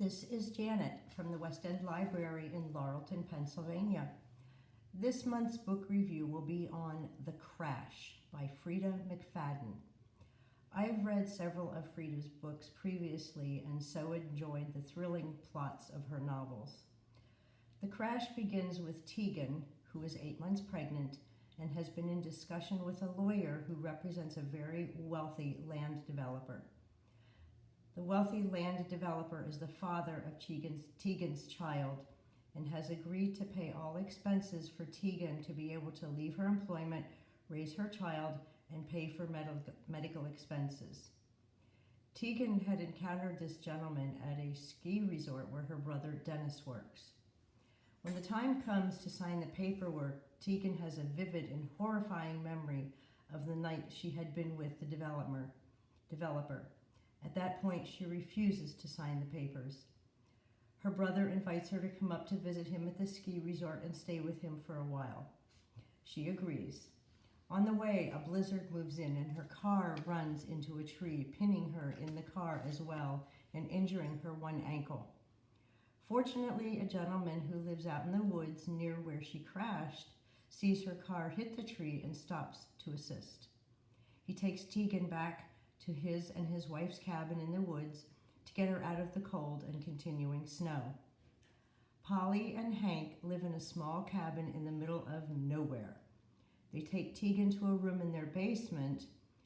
This is Janet from the West End Library in Laurelton, Pennsylvania. This month's book review will be on The Crash by Freida McFadden. I've read several of Freida's books previously and so enjoyed the thrilling plots of her novels. The Crash begins with Tegan, who is 8 months pregnant and has been in discussion with a lawyer who represents a very wealthy land developer. The wealthy land developer is the father of Tegan's child and has agreed to pay all expenses for Tegan to be able to leave her employment, raise her child, and pay for medical expenses. Tegan had encountered this gentleman at a ski resort where her brother Dennis works. When the time comes to sign the paperwork, Tegan has a vivid and horrifying memory of the night she had been with the developer. At that point, she refuses to sign the papers. Her brother invites her to come up to visit him at the ski resort and stay with him for a while. She agrees. On the way, a blizzard moves in and her car runs into a tree, pinning her in the car as well and injuring her one ankle. Fortunately, a gentleman who lives out in the woods near where she crashed sees her car hit the tree and stops to assist. He takes Tegan back to his and his wife's cabin in the woods to get her out of the cold and continuing snow. Polly and Hank live in a small cabin in the middle of nowhere. They take Tegan to a room in their basement,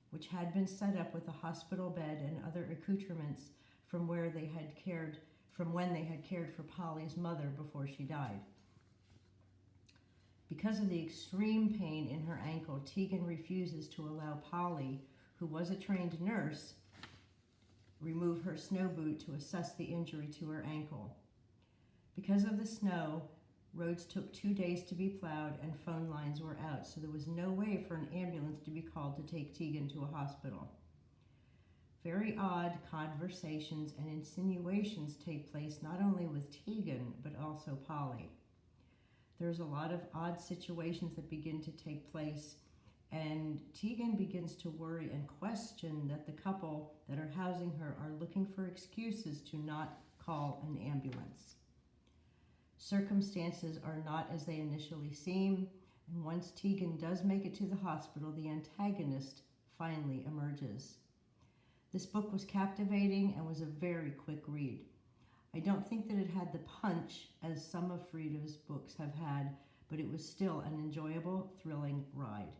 which had been set up with a hospital bed and other accoutrements from when they had cared for Polly's mother before she died. Because of the extreme pain in her ankle, Tegan refuses to allow Polly, who was a trained nurse, remove her snow boot to assess the injury to her ankle. Because of the snow, roads took 2 days to be plowed and phone lines were out, so there was no way for an ambulance to be called to take Tegan to a hospital. Very odd conversations and insinuations take place not only with Tegan, but also Polly. There's a lot of odd situations that begin to take place, and Tegan begins to worry and question that the couple that are housing her are looking for excuses to not call an ambulance. Circumstances are not as they initially seem, and once Tegan does make it to the hospital, the antagonist finally emerges. This book was captivating and was a very quick read. I don't think that it had the punch as some of Freida's books have had, but it was still an enjoyable, thrilling ride.